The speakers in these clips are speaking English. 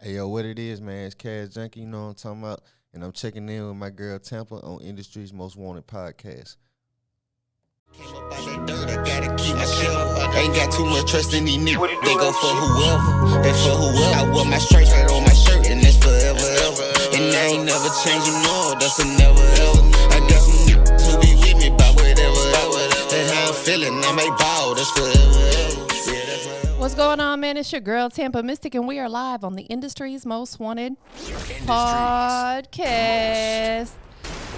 Hey, yo, what it is, man? It's Cash Junky, you know what I'm talking about? And I'm checking in with my girl Tampa on Industry's Most Wanted podcast. Came up by that dirt, I gotta keep my shit up. Ain't got too much trust in these niggas. They go for whoever, they for whoever. I wear my stripes right on my shirt, and that's forever, ever. And I ain't never changing, no, that's a never, ever. I got some niggas who be with me about whatever, ever. That's how I'm feeling, I may ball, that's forever, ever. Yeah, that's forever. What's going on, man? It's your girl, TampaMystic, and we are live on the Industry's Most Wanted podcast.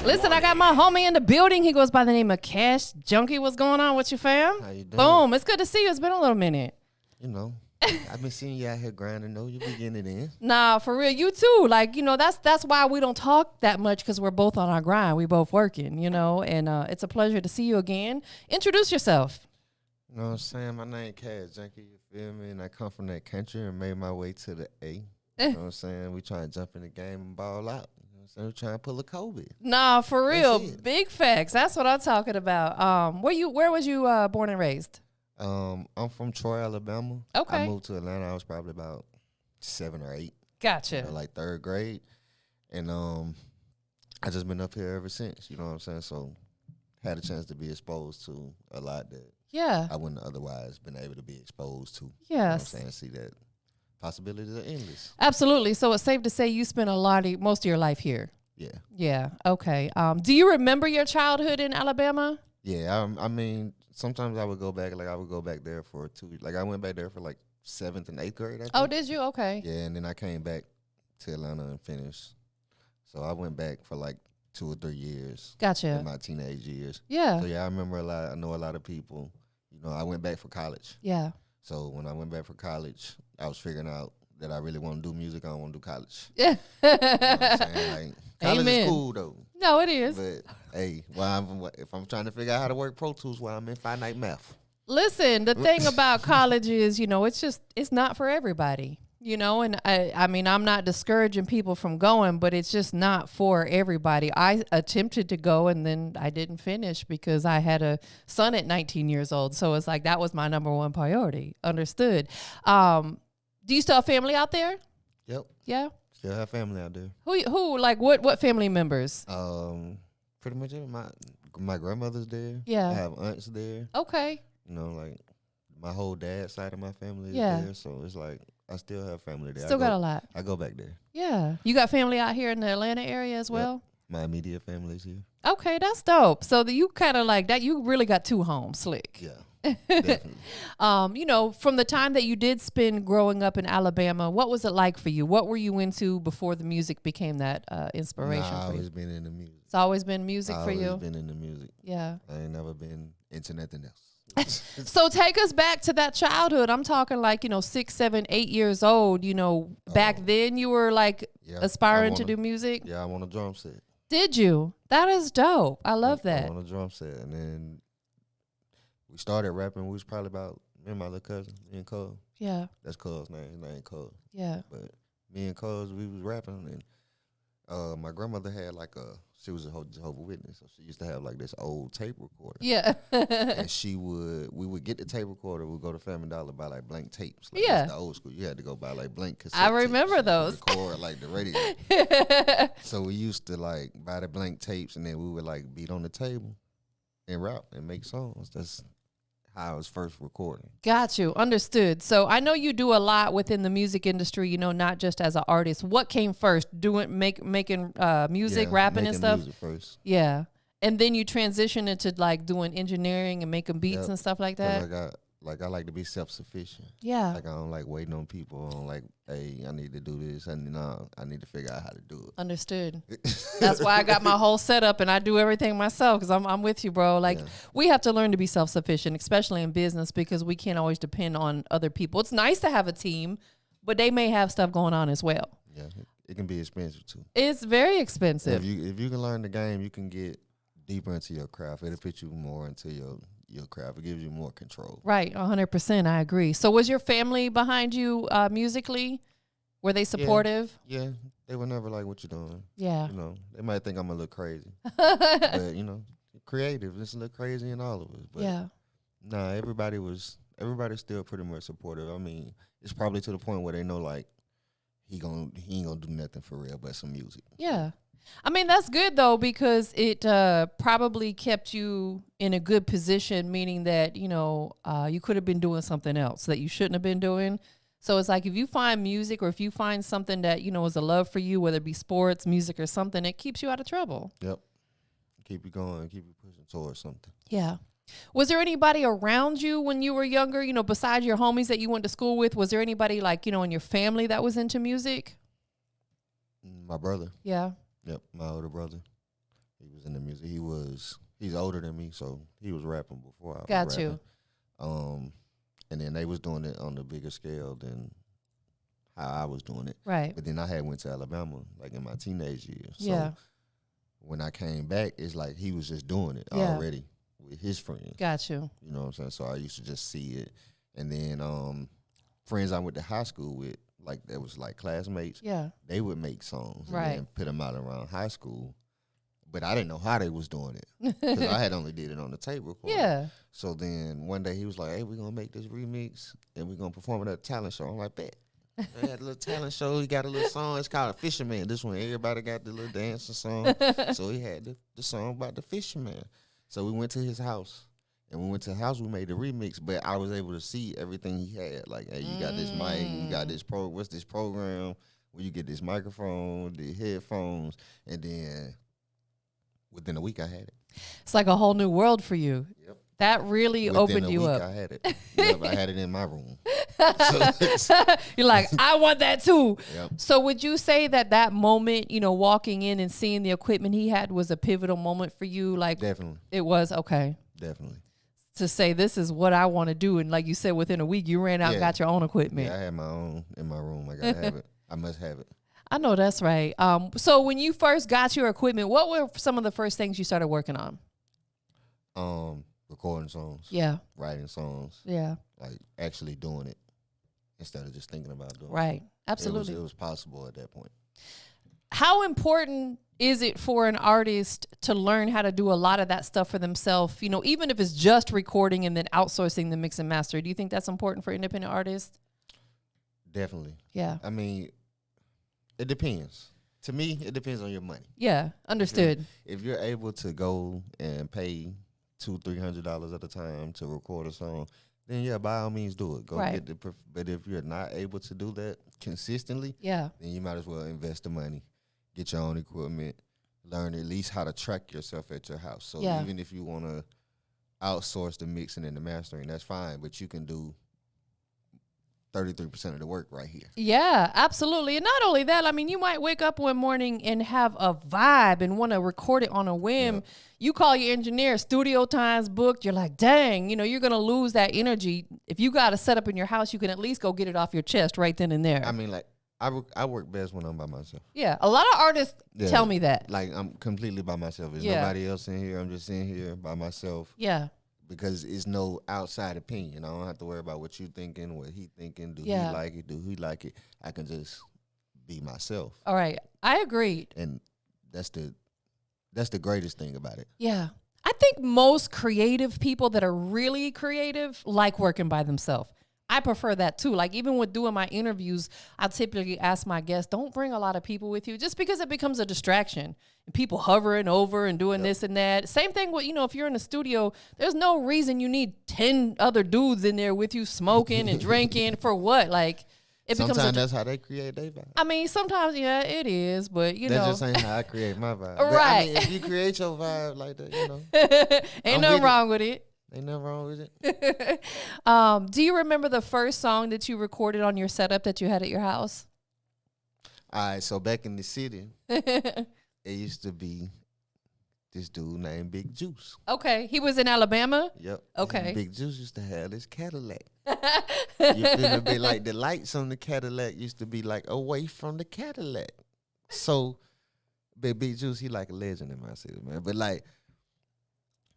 Listen, I got my homie in the building. He goes by the name of Cash Junky. What's going on with you, fam? How you doing? Boom. It's good to see you. It's been a little minute. You know, I've been seeing you out here grinding, though. You be getting it in. Nah, for real. You too. Like, you know, that's why we don't talk that much, because we're both on our grind. We both working, you know, and it's a pleasure to see you again. Introduce yourself. You know what I'm saying? My name Cash Junky, you feel me? And I come from that country and made my way to the A. You know what I'm saying? We trying to jump in the game and ball out. So we're trying to pull a Kobe. Nah, for real. That's it. Big facts. That's what I'm talking about. Where was you born and raised? I'm from Troy, Alabama. Okay. I moved to Atlanta. I was probably about 7 or 8. Gotcha. You know, like 3rd grade. And I just been up here ever since, you know what I'm saying? So had a chance to be exposed to a lot that Yeah. I wouldn't otherwise been able to be exposed to. You know what I'm Yes. saying? See that possibilities are endless. Absolutely. So it's safe to say you spent most of your life here. Yeah. Yeah. Okay. Do you remember your childhood in Alabama? Yeah, I mean, sometimes I would go back, like I would go back there for 2 weeks. Like I went back there for like 7th and 8th grade, I think. Oh, did you? Okay. Yeah, and then I came back to Atlanta and finished. So I went back for like 2 or 3 years Gotcha. in my teenage years. Yeah. So yeah, I remember a lot. I know a lot of people. You know, I went back for college. Yeah. So when I went back for college, I was figuring out that I really want to do music. I don't want to do college. Yeah. You know what I'm saying? Like, college Amen. is cool though. No, it is. But hey, if I'm trying to figure out how to work Pro Tools while I'm in finite math. Listen, the thing about college is, you know, it's not for everybody, you know, and I mean, I'm not discouraging people from going, but it's just not for everybody. I attempted to go and then I didn't finish because I had a son at 19 years old. So it's like, that was my number one priority. Understood. Do you still have family out there? Yep. Yeah. Still have family out there. Who like what family members? Pretty much my grandmother's there. Yeah. I have aunts there. Okay. You know, like my whole dad's side of my family is Yeah. there. So it's like I still have family there. Still got a lot. I go back there. Yeah. You got family out here in the Atlanta area as well? My immediate family's here. Okay, that's dope. So you kind of like that. You really got 2 homes, slick. Yeah. Definitely. You know, from the time that you did spend growing up in Alabama, what was it like for you? What were you into before the music became that inspiration Nah, I for you? always been into music. It's always been music for Always you? been into music. Yeah. I ain't never been into nothing else. So take us back to that childhood. I'm talking like, you know, 6, 7, 8 years old. You know, back then you were like Yeah, aspiring to do music. Yeah, I want a drum set. Did you? That is dope. I love that. I want a drum set. And then we started rapping. We was probably about, me and my little cousin, me and Cuz. Yeah. That's Cuz' name. His name Cuz. Yeah. But me and Cuz, we was rapping. And my grandmother had like she was a Jehovah's Witness. So she used to have like this old tape recorder. Yeah. And we would get the tape recorder. We'd go to Family Dollar, buy like blank tapes. Like, Yeah. that's the old school. You had to go buy like blank cassette I remember tapes those. to record like the radio. So we used to like buy the blank tapes, and then we would like beat on the table and rap and make songs. That's how I was first recording. Got you. Understood. So I know you do a lot within the music industry, you know, not just as an artist. What came first? Making music, Yeah, rapping and making stuff? music first. Yeah. And then you transition into like doing engineering and making beats Yep. and stuff like 'Cause that? I like to be self-sufficient. Yeah. Like I don't like waiting on people. I don't like, hey, I need to do this. And I need to figure out how to do Understood. it. That's why I got my whole setup and I do everything myself because I'm with you, bro. Like Yeah. we have to learn to be self-sufficient, especially in business, because we can't always depend on other people. It's nice to have a team, but they may have stuff going on as well. Yeah, it can be expensive too. It's very So expensive. if you can learn the game, you can get deeper into your craft. It'll put you more into your craft. It gives you more control. Right, 100%. I agree. So was your family behind you musically? Were they supportive? Yeah, they were never like, what you doing? Yeah. You know, they might think I'm a little crazy. But, you know, creative. It's a little crazy in all of us. But Yeah. nah, everybody's still pretty much supportive. I mean, it's probably to the point where they know, like, he ain't gonna do nothing for real but some music. Yeah. I mean, that's good, though, because it probably kept you in a good position, meaning that, you could have been doing something else that you shouldn't have been doing. So it's like if you find music or if you find something that, is a love for you, whether it be sports, music, or something, it keeps you out of trouble. Yep. Keep you going, keep you pushing towards something. Yeah. Was there anybody around you when you were younger, besides your homies that you went to school with? Was there anybody like, in your family that was into music? My brother. Yeah. Yep, my older brother. He was in the music. He's older than me, so he was rapping before I was Got rapping. you. And then they was doing it on a bigger scale than how I was doing it. Right. But then I had went to Alabama like in my teenage years. So Yeah. when I came back, it's like he was just doing it Yeah. already with his friends. Got you. You know what I'm saying? So I used to just see it. And then friends I went to high school with, like that was like classmates, Yeah. they would make songs Right. and then put them out around high school. But I didn't know how they was doing it because I had only did it on the tape recorder. Yeah. So then one day he was like, hey, we're going to make this remix and we're going to perform it at a talent show. I'm like, bet. They had a little talent show. He got a little song. It's called a Fisherman. This one, everybody got the little dancing song. So he had the song about the fisherman. So we went to his house. And we went to the house, we made the remix, but I was able to see everything he had. Like, hey, you got this mic, you got this what's this program where you get this microphone, the headphones, and then within a week I had it. It's like a whole new world for you. Yep. That really opened you up. I had it. Yep, I had it in my room. You're like, I want that too. Yep. So would you say that moment, walking in and seeing the equipment he had was a pivotal moment for you? Like, Definitely. It was? Okay. Definitely. To say this is what I want to do. And like you said, within a week, you ran out and got your own equipment. Yeah, I had my own in my room. I got to have it. I must have it. I know that's right. So when you first got your equipment, what were some of the first things you started working on? Recording songs. Yeah. Writing songs. Yeah. Like actually doing it instead of just thinking about doing it. Right. Absolutely. It was possible at that point. How important is it for an artist to learn how to do a lot of that stuff for themselves? Even if it's just recording and then outsourcing the mix and master. Do you think that's important for independent artists? Definitely. Yeah. I mean, it depends. To me, it depends on your money. Yeah. Understood. If you're able to go and pay $200-$300 at a time to record a song, then yeah, by all means do it. Go Right. get but if you're not able to do that consistently, Yeah. then you might as well invest the money. Get your own equipment, learn at least how to track yourself at your house. So Yeah. even if you want to outsource the mixing and the mastering, that's fine, but you can do 33% of the work right here. Yeah, absolutely. And not only that, I mean, you might wake up one morning and have a vibe and want to record it on a whim. Yep. You call your engineer, studio time's booked. You're like, dang, you're going to lose that energy. If you got a setup in your house, you can at least go get it off your chest right then and there. I mean, like, I work best when I'm by myself. Yeah, a lot of artists tell me that. Like, I'm completely by myself. There's nobody else in here. I'm just in here by myself. Yeah. Because it's no outside opinion. I don't have to worry about what you thinking, what he thinking. Do he like it? Do he like it? I can just be myself. All right. I agreed. And that's the greatest thing about it. Yeah. I think most creative people that are really creative like working by themselves. I prefer that too. Like even with doing my interviews, I typically ask my guests, don't bring a lot of people with you just because it becomes a distraction. And people hovering over and doing this and that. Same thing with, if you're in a studio, there's no reason you need 10 other dudes in there with you smoking and drinking for what? Like it Sometimes becomes that's how they create their vibe. I mean, sometimes, yeah, it is, but That just ain't how I create my vibe. Right. But, I mean, if you create your vibe like that, ain't nothing wrong with it. Ain't nothing wrong with it. Do you remember the first song that you recorded on your setup that you had at your house? All right, so back in the city, it used to be this dude named Big Juice. Okay, he was in Alabama? Yep. Okay. And Big Juice used to have this Cadillac. You feel me? Like the lights on the Cadillac used to be like away from the Cadillac. So Big Juice, he like a legend in my city, man. But like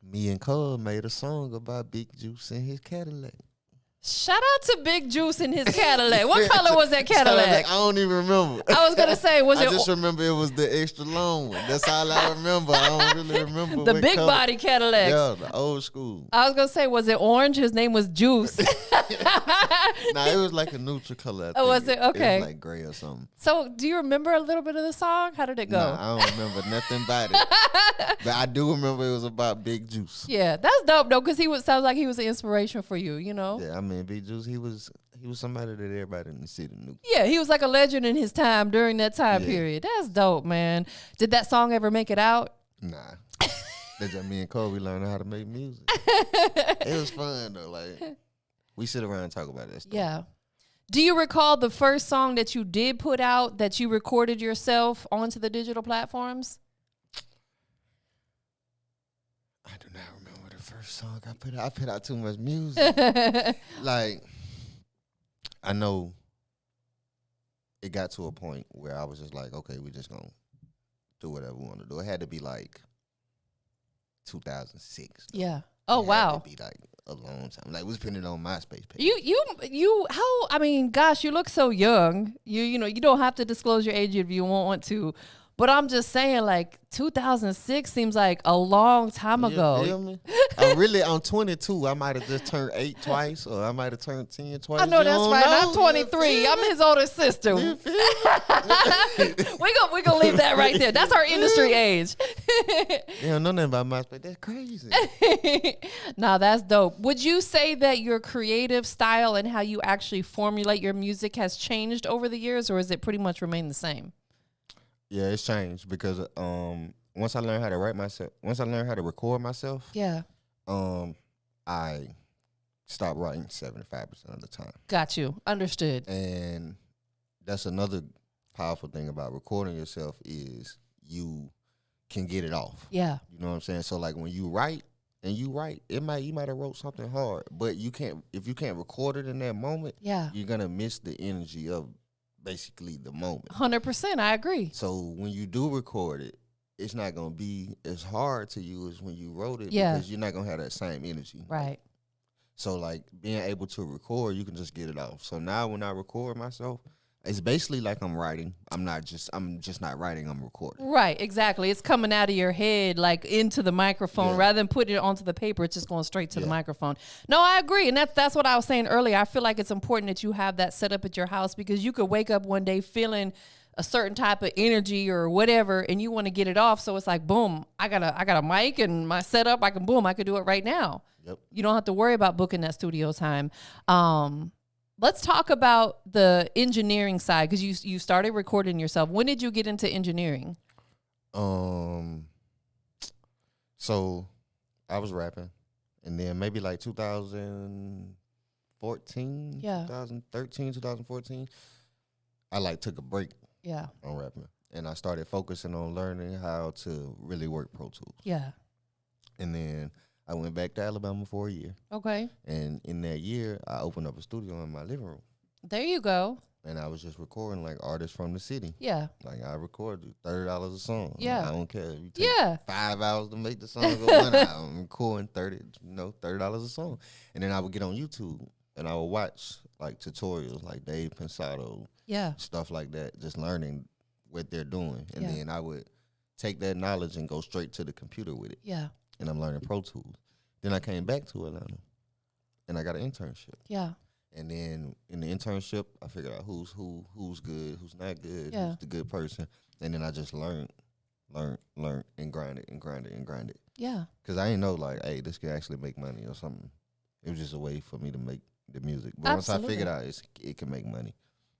me and Cole made a song about Big Juice and his Cadillac. Shout out to Big Juice in his Cadillac. What color was that Cadillac? I don't even remember. I was going to say, was I it just remember it was the extra long one. That's all I remember. I don't really remember the what big color. body Cadillac? Yeah, the old school. I was going to say, was it orange? His name was Juice. Nah, it was like a neutral color. Oh, was it? Okay. It was like gray or something. So do you remember a little bit of the song? How did it go? Nah, I don't remember nothing about it. But I do remember it was about Big Juice. Yeah, that's dope though, because sounds like he was an inspiration for you, you know? Yeah, I mean, Big Juice, he was somebody that everybody in the city knew. Yeah, he was like a legend in his time during that time period. That's dope, man. Did that song ever make it out? Nah. That's just me and Kobe learning how to make music. It was fun though. Like, we sit around and talk about that stuff. Yeah. Do you recall the first song that you did put out that you recorded yourself onto the digital platforms? I do not remember the first song I put out. I put out too much music. Like, I know it got to a point where I was just like, okay, we just gonna do whatever we want to do. It had to be like 2006. Yeah. Oh, It had wow. to be like a long time. Like, we was putting it on MySpace page. I mean, gosh, you look so young. You know, you don't have to disclose your age if you won't want to. But I'm just saying, like, 2006 seems like a long time ago. You feel me? I'm 22. I might have just turned 8 twice, or I might have turned 10 twice. I know You that's don't right. know. I'm 23. I'm his older sister. You feel me? we gonna leave that right there. That's our industry age. They don't know nothing about MySpace. That's crazy. Nah, that's dope. Would you say that your creative style and how you actually formulate your music has changed over the years, or is it pretty much remained the same? Yeah, it's changed because once I learned how to record myself, Yeah. I stopped writing 75% of the time. Got you. Understood. And that's another powerful thing about recording yourself is you can get it off. Yeah. You know what I'm saying? So like when you write, you might have wrote something hard, but if you can't record it in that moment, Yeah. you're gonna miss the energy of basically the moment. 100%. I agree. So when you do record it, it's not gonna be as hard to you as when you wrote it, Yeah. because you're not gonna have that same energy. Right. So like being able to record, you can just get it off. So now when I record myself, it's basically like I'm writing. I'm just not writing, I'm recording. Right. Exactly. It's coming out of your head, like into the microphone, Yeah. rather than putting it onto the paper. It's just going straight to the Yeah. microphone. No, I agree. And that's what I was saying earlier. I feel like it's important that you have that set up at your house, because you could wake up one day feeling a certain type of energy or whatever, and you want to get it off. So it's like, boom, I got a mic and my setup. I could do it right now. Yep. You don't have to worry about booking that studio time. Let's talk about the engineering side, because you started recording yourself. When did you get into engineering? So I was rapping, and then maybe like 2014, Yeah. 2013, 2014, I like took a break Yeah. on rapping, and I started focusing on learning how to really work Pro Tools. Yeah. And then I went back to Alabama for a year, Okay. and in that year, I opened up a studio in my living room, There you go. and I was just recording like artists from the city. Yeah. Like I recorded $30 a song. Yeah. I don't care. You take Yeah. 5 hours to make the song go 1 hour. I'm recording $30 a song. And then I would get on YouTube and I would watch like tutorials like Dave Pensado, Yeah. stuff like that, just learning what they're doing. And Yeah. then I would take that knowledge and go straight to the computer with it. Yeah. And I'm learning Pro Tools. Then I came back to Atlanta and I got an internship. Yeah. And then in the internship, I figured out who's good, who's not good, Yeah. who's the good person. And then I just learned, and grind it. Yeah. Because I didn't know, like, hey, this could actually make money or something. It was just a way for me to make the music. But once I Absolutely. figured out it can make money,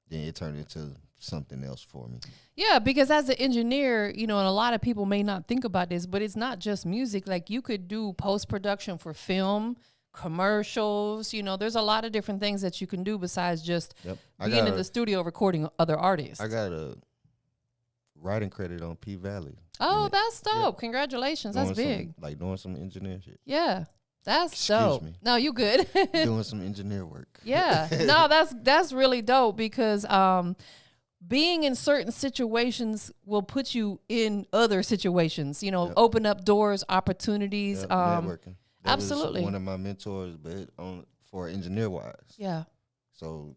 then it turned into something else for me. Yeah, because as an engineer, and a lot of people may not think about this, but it's not just music. Like, you could do post-production for film, commercials. There's a lot of different things that you can do besides just being in the studio recording other artists. I got a writing credit on P Valley. Oh, that's dope. Congratulations. That's big. Doing some engineer shit. Yeah. That's Excuse dope. me. No, you good. Doing some engineer work. Yeah. No, that's really dope, because being in certain situations will put you in other situations, open up doors, opportunities. Networking. That Absolutely. was one of my mentors, but for engineer wise. Yeah. So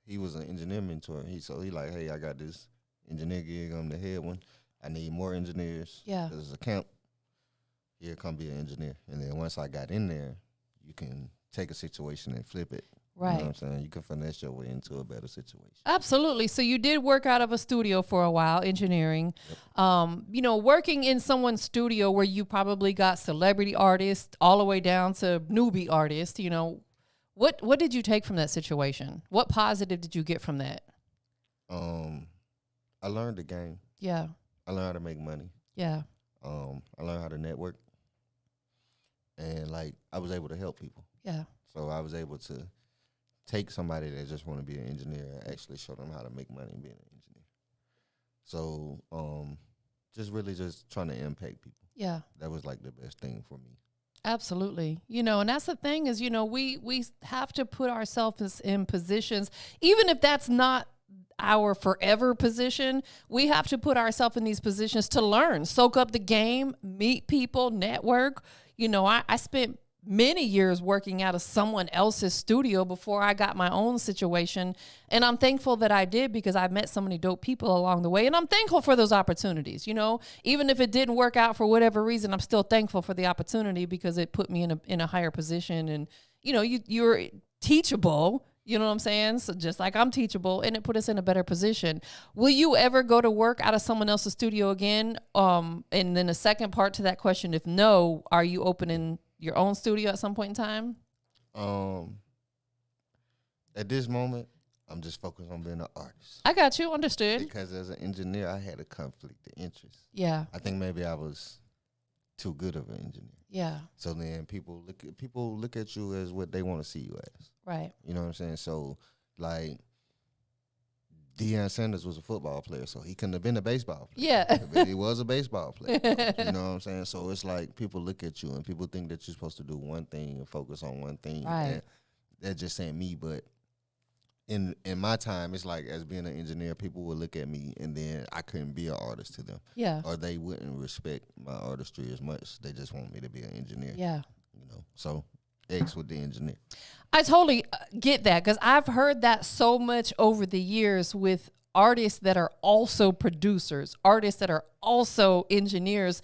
he was an engineer mentor. He like, hey, I got this engineer gig. I'm the head one. I need more engineers. Yeah. There's a camp. Here, come be an engineer. And then once I got in there, you can take a situation and flip it. Right. You know what I'm saying? You can finesse your way into a better situation. Absolutely. So you did work out of a studio for a while, engineering. Yep. You know, working in someone's studio where you probably got celebrity artists all the way down to newbie artists, you know, what did you take from that situation? What positive did you get from that? I learned the game. Yeah. I learned how to make money. Yeah. I learned how to network. And, like, I was able to help people. Yeah. So I was able to take somebody that just want to be an engineer and actually show them how to make money being an engineer. So just really just trying to impact people. Yeah. That was like the best thing for me. Absolutely. You know, and that's the thing is, you know, we have to put ourselves in positions, even if that's not our forever position, we have to put ourselves in these positions to learn, soak up the game, meet people, network. You know, I spent many years working out of someone else's studio before I got my own situation. And I'm thankful that I did because I've met so many dope people along the way. And I'm thankful for those opportunities. You know, even if it didn't work out for whatever reason, I'm still thankful for the opportunity because it put me in a higher position. And, you know, you're teachable. You know what I'm saying? So just like I'm teachable, and it put us in a better position. Will you ever go to work out of someone else's studio again? And then the second part to that question, if no, are you opening your own studio at some point in time? At this moment, I'm just focused on being an artist. I got you. Understood. Because as an engineer, I had a conflict of interest. Yeah. I think maybe I was too good of an engineer. Yeah. So then people look at you as what they want to see you as. Right. You know what I'm saying? So, like, Deion Sanders was a football player, so he couldn't have been a baseball player. Yeah. But he was a baseball player. You know what I'm saying? So it's like people look at you and people think that you're supposed to do one thing and focus on one thing. Right. And that just ain't me. But in my time, it's like as being an engineer, people would look at me and then I couldn't be an artist to them. Yeah. Or they wouldn't respect my artistry as much. They just want me to be an engineer. Yeah. You know, so X with the engineer. I totally get that because I've heard that so much over the years with artists that are also producers, artists that are also engineers.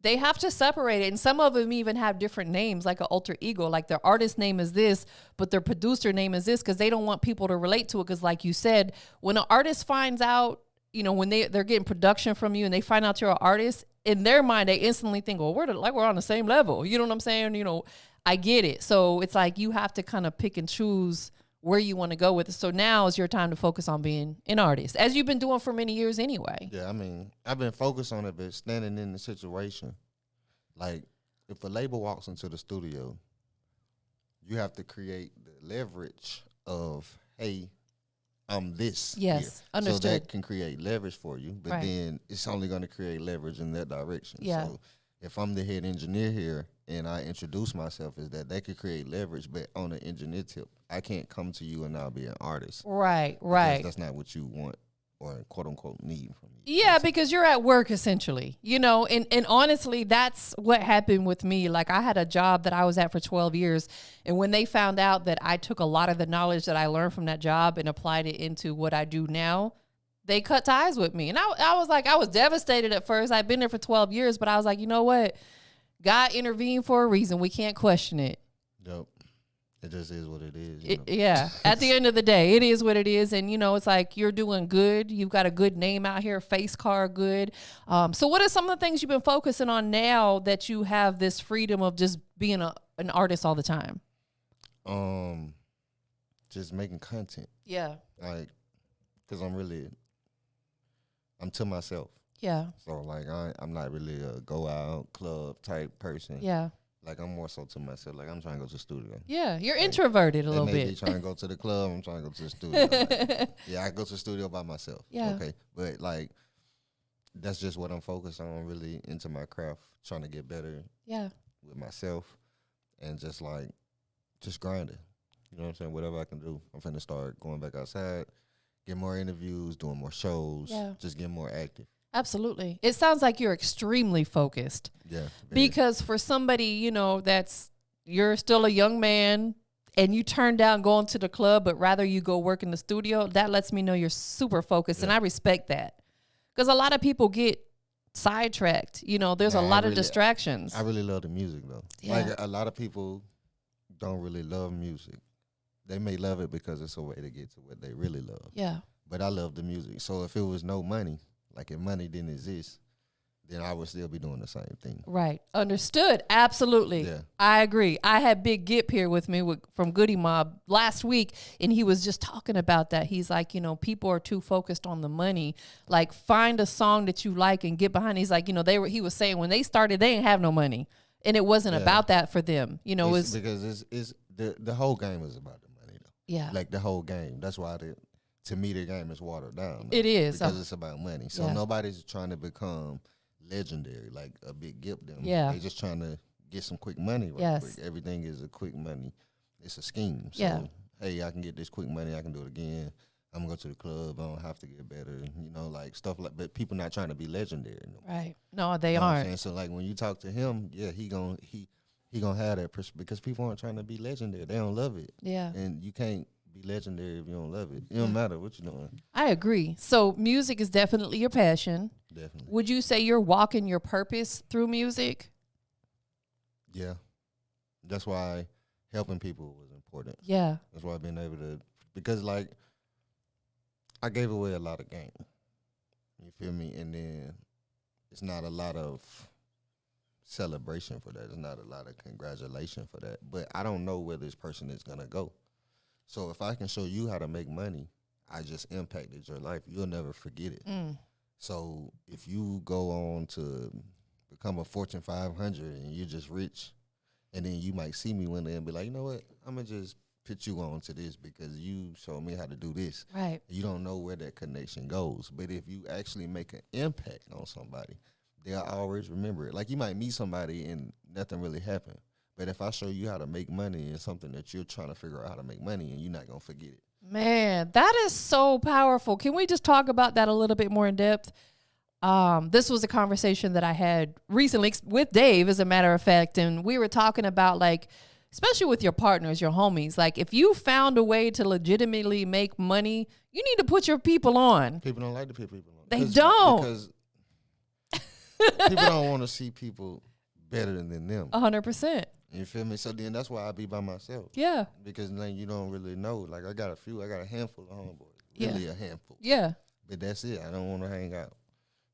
They have to separate it. And some of them even have different names, like an alter ego. Like their artist name is this, but their producer name is this because they don't want people to relate to it. Because like you said, when an artist finds out, you know, when they're getting production from you and they find out you're an artist, in their mind, they instantly think, well, we're on the same level. You know what I'm saying? You know, I get it. So it's like you have to kind of pick and choose where you want to go with it. So now is your time to focus on being an artist, as you've been doing for many years anyway. Yeah, I mean, I've been focused on it, but standing in the situation, like if a label walks into the studio, you have to create the leverage of, hey, I'm this. Yes, here. understood. So that can create leverage for you, but Right. then it's only going to create leverage in that direction. Yeah. So if I'm the head engineer here and I introduce myself as that could create leverage, but on an engineer tip, I can't come to you and I'll be an artist. Right, Because right. that's not what you want or quote unquote need from me. Yeah, because you're at work essentially, you know, and honestly, that's what happened with me. Like I had a job that I was at for 12 years. And when they found out that I took a lot of the knowledge that I learned from that job and applied it into what I do now, they cut ties with me. And I was like, I was devastated at first. I'd been there for 12 years, but I was like, you know what? God intervened for a reason. We can't question it. Yep. It just is what it is. You know? Yeah. At the end of the day, it is what it is. And, you know, it's like you're doing good. You've got a good name out here, face card good. So what are some of the things you've been focusing on now that you have this freedom of just being an artist all the time? Just making content. Yeah. Like, because I'm to myself. Yeah. So, like, I'm not really a go out club type person. Yeah. Like, I'm more so to myself. Like, I'm trying to go to the studio. Yeah. You're introverted a little They may be bit. trying to go to the club. I'm trying to go to the studio. Like, yeah, I go to the studio by myself. Yeah. Okay. But, like, that's just what I'm focused on, really into my craft, trying to get better Yeah. with myself and just grinding. You know what I'm saying? Whatever I can do. I'm finna start going back outside, get more interviews, doing more shows, Yeah. just getting more active. Absolutely. It sounds like you're extremely focused. Yeah. Because for somebody, you know, you're still a young man, and you turn down going to the club, but rather you go work in the studio, that lets me know you're super focused. And I respect that. Because a lot of people get sidetracked. You know, there's a lot of distractions. I really love the music, though. Yeah. Like, a lot of people don't really love music. They may love it because it's a way to get to what they really love. Yeah. But I love the music. So if it was no money, like if money didn't exist, then I would still be doing the same thing. Right. Understood. Absolutely. Yeah. I agree. I had Big Gip here with me from Goody Mob last week, and he was just talking about that. He's like, you know, people are too focused on the money. Like, find a song that you like and get behind. He's like, you know, he was saying when they started, they didn't have no money, and it wasn't about that for them. You know, it's because it's the whole game is about the money, though. Yeah. Like the whole game. That's why to me the game is watered down. It is because it's about money. So nobody's trying to become legendary like a Big Gip them. Yeah. They just trying to get some quick money right quick. Everything is a quick money. It's a scheme. So hey, I can get this quick money, I can do it again. I'm gonna go to the club, I don't have to get better, you know, like stuff like, but people not trying to be legendary. Right. No, they aren't. And so like when you talk to him, he gonna have that because people aren't trying to be legendary. They don't love it. Yeah. And you can't be legendary if you don't love it. It don't matter what you're doing. I agree. So music is definitely your passion. Definitely. Would you say you're walking your purpose through music? Yeah. That's why helping people was important. Yeah. That's why I've been able to, because like I gave away a lot of game. You feel me? And then it's not a lot of celebration for that. It's not a lot of congratulation for that. But I don't know where this person is gonna go. So if I can show you how to make money, I just impacted your life. You'll never forget it. So if you go on to become a Fortune 500 and you're just rich, and then you might see me one day and be like, you know what, I'm going to just put you on to this because you showed me how to do this. Right. You don't know where that connection goes. But if you actually make an impact on somebody, they'll always remember it. Like you might meet somebody and nothing really happened. But if I show you how to make money and something that you're trying to figure out how to make money, and you're not going to forget it. Man, that is so powerful. Can we just talk about that a little bit more in depth? This was a conversation that I had recently with Dave, as a matter of fact, and we were talking about, like, especially with your partners, your homies, like if you found a way to legitimately make money, you need to put your people on. People don't like to put people on. They don't. Because people don't want to see people better than them. 100%. You feel me? So then that's why I be by myself. Yeah. Because then you don't really know. Like I got a handful of homeboys. Really a handful. Yeah. But that's it. I don't want to hang out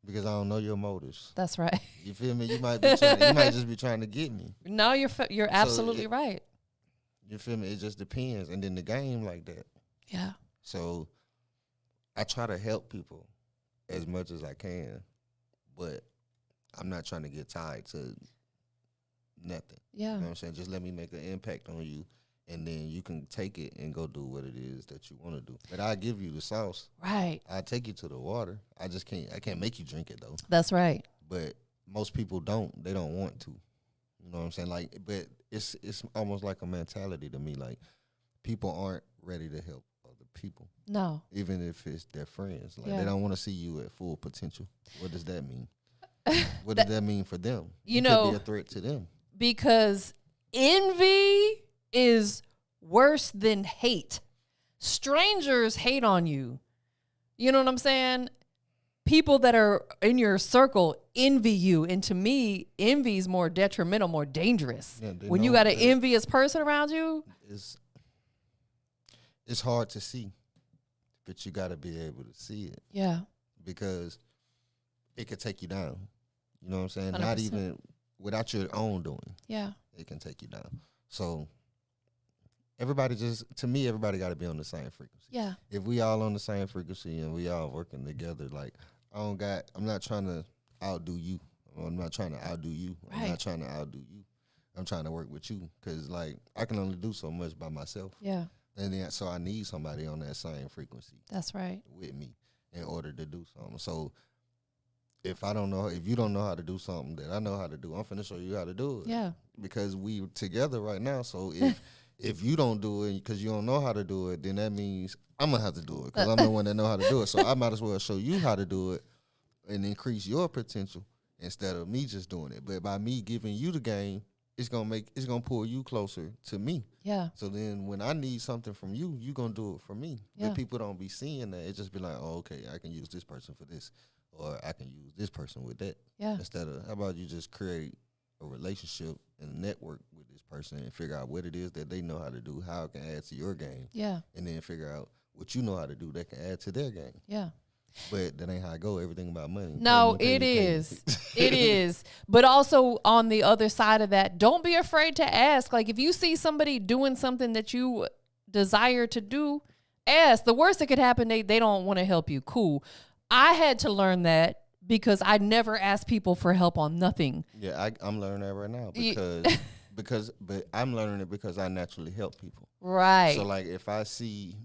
because I don't know your motives. That's right. You feel me? You might just be trying to get me. No, you're absolutely right. You feel me? It just depends. And then the game like that. Yeah. So I try to help people as much as I can, but I'm not trying to get tied to nothing. Yeah. You know what I'm saying? Just let me make an impact on you, and then you can take it and go do what it is that you want to do. But I give you the sauce. Right. I take you to the water. I can't make you drink it though. That's right. But most people don't. They don't want to. You know what I'm saying? Like, but it's almost like a mentality to me. Like, people aren't ready to help other people. No. Even if it's their friends. Like, they don't want to see you at full potential. What does that mean? What does that mean for them? You know, could be a threat to them. Because envy is worse than hate. Strangers hate on you. You know what I'm saying? People that are in your circle envy you. And to me, envy is more detrimental, more dangerous. Yeah, when you got an envious person around you. It's hard to see, but you got to be able to see it. Yeah. Because it could take you down. You know what I'm saying? 100%. Not even without your own doing. Yeah. It can take you down. So everybody got to be on the same frequency. Yeah. If we all on the same frequency and we all working together, like I'm not trying to outdo you. I'm not trying to outdo you. Right. I'm not trying to outdo you. I'm trying to work with you because like I can only do so much by myself. Yeah. And then so I need somebody on that same frequency. That's right. With me in order to do something. So if you don't know how to do something that I know how to do, I'm finna show you how to do it. Yeah. Because we together right now. So if you don't do it because you don't know how to do it, then that means I'm gonna have to do it because I'm the one that know how to do it. So I might as well show you how to do it and increase your potential instead of me just doing it. But by me giving you the game, it's gonna pull you closer to me. Yeah. So then when I need something from you, you gonna do it for me. Yeah. But people don't be seeing that. It just be like, oh, okay, I can use this person for this, or I can use this person with that. Yeah. Instead of, how about you just create a relationship and a network with this person and figure out what it is that they know how to do, how it can add to your game. Yeah. And then figure out what you know how to do that can add to their game. Yeah. But that ain't how I go. Everything about money. No, Pay it me, pay me, is. pay me. It is. But also on the other side of that, don't be afraid to ask. Like if you see somebody doing something that you desire to do, ask. The worst that could happen, they don't want to help you. Cool. I had to learn that because I never asked people for help on nothing. Yeah, I'm learning that right now but I'm learning it because I naturally help people. Right. So like if I see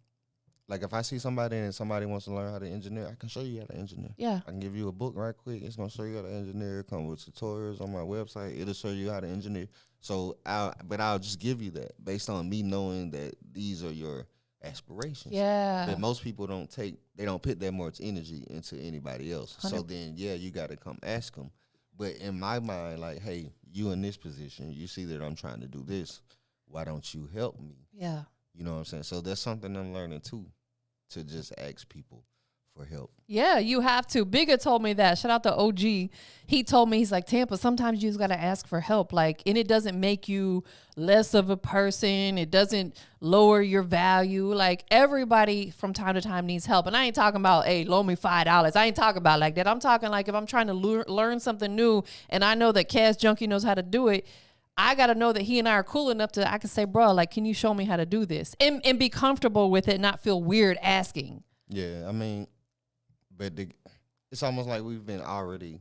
somebody and somebody wants to learn how to engineer, I can show you how to engineer. Yeah. I can give you a book right quick. It's gonna show you how to engineer. It come with tutorials on my website. It'll show you how to engineer. So I'll just give you that based on me knowing that these are your aspirations. Yeah. But most people don't put that much energy into anybody else. 100. So then, yeah, you got to come ask them. But in my mind, like, hey, you in this position, you see that I'm trying to do this. Why don't you help me? Yeah. You know what I'm saying? So that's something I'm learning too, to just ask people for help. Yeah, you have to. Bigger told me that. Shout out to OG. He told me, he's like, Tampa, sometimes you just got to ask for help. Like, and it doesn't make you less of a person. It doesn't lower your value. Like, everybody from time to time needs help. And I ain't talking about, hey, loan me $5. I ain't talking about like that. I'm talking like if I'm trying to learn something new and I know that Cash Junky knows how to do it, I got to know that he and I are cool enough I can say, bro, like, can you show me how to do this? And be comfortable with it, not feel weird asking. Yeah, I mean, but it's almost like we've been already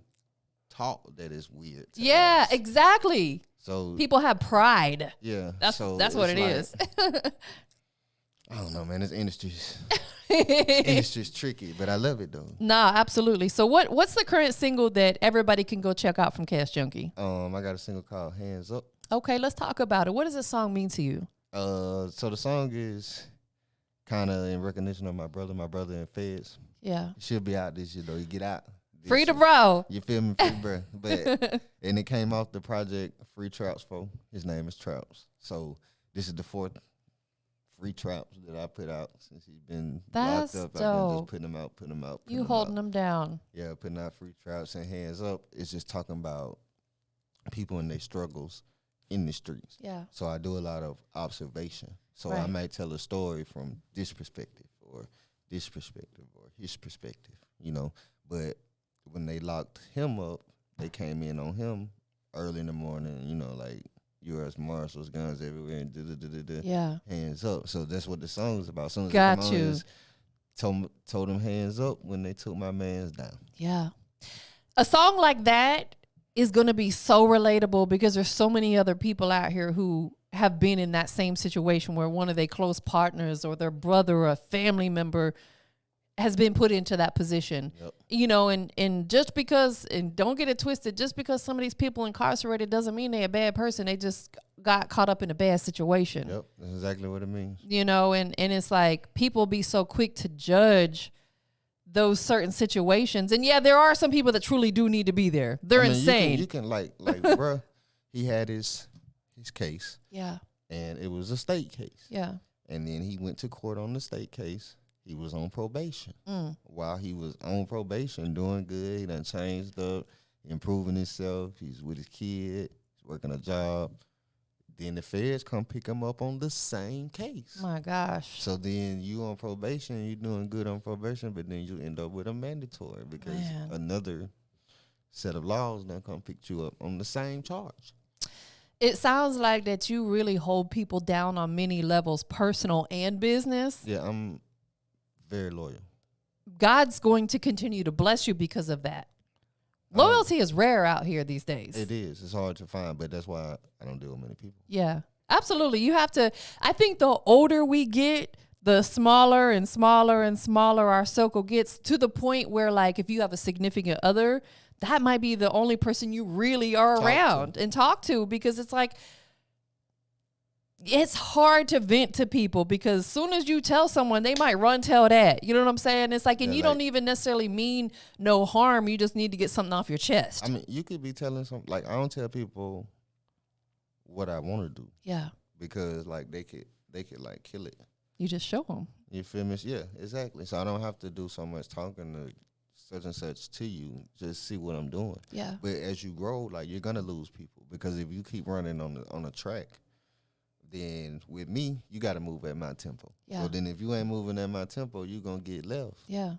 taught that it's weird. Yeah, ask. exactly. So People have pride. yeah, That's what it is. I don't know, man. This industry's tricky, but I love it though. Nah, absolutely. So what's the current single that everybody can go check out from Cash Junky? I got a single called Hands Up. Okay, let's talk about it. What does this song mean to you? So the song is kind of in recognition of my brother in Feds. Yeah. He should be out this year though. He get out. Free to bro. You feel me? Free bro. But and it came off the project Free Traps 4. His name is Traps. So this is the 4th Free Traps that I put out since he's been That's locked up. dope. I've been just putting them out. You holding them down. Yeah, putting out Free Traps and Hands Up. It's just talking about people and their struggles in the streets. Yeah. So I do a lot of observation. So I Right. might tell a story from this perspective or this perspective or his perspective, you know. But when they locked him up, they came in on him early in the morning, you know, like U.S. Marshals, guns everywhere, and Yeah. hands up. So that's what the song is about. As soon as Got they come you. on, is told them hands up when they took my mans down. Yeah. A song like that is going to be so relatable because there's so many other people out here who have been in that same situation where one of their close partners or their brother or a family member has been put into that position. Yep. You know, and just because, and don't get it twisted, just because some of these people incarcerated doesn't mean they're a bad person. They just got caught up in a bad situation. Yep, that's exactly what it means. You know, and it's like people be so quick to judge those certain situations. And yeah, there are some people that truly do need to be there. They're insane. You can like bruh, he had his case. Yeah. And it was a state case. Yeah. And then he went to court on the state case. He was on probation. While he was on probation, doing good, he done changed up, improving himself. He's with his kid. He's working a job. Then the feds come pick him up on the same case. My gosh. So then you on probation, you doing good on probation, but then you end up with a mandatory because another set of laws done come pick you up on the same charge. It sounds like that you really hold people down on many levels, personal and business. Yeah, I'm very loyal. God's going to continue to bless you because of that. Loyalty is rare out here these days. It is. It's hard to find, but that's why I don't deal with many people. Yeah, absolutely. You have to, I think the older we get, the smaller and smaller and smaller our circle gets, to the point where, like, if you have a significant other, that might be the only person you really are around and talk to, because it's like, it's hard to vent to people because as soon as you tell someone, they might run tell that. You know what I'm saying? It's like, and you don't even necessarily mean no harm. You just need to get something off your chest. I mean, you could be telling some, like, I don't tell people what I want to do. Yeah. Because like they could like kill it. You just show them. You feel me? Yeah, exactly. So I don't have to do so much talking to such and such to you. Just see what I'm doing. Yeah. But as you grow, like you're gonna lose people because if you keep running on a track, then with me, you got to move at my tempo. Yeah. So then if you ain't moving at my tempo, you're gonna get left. Yeah.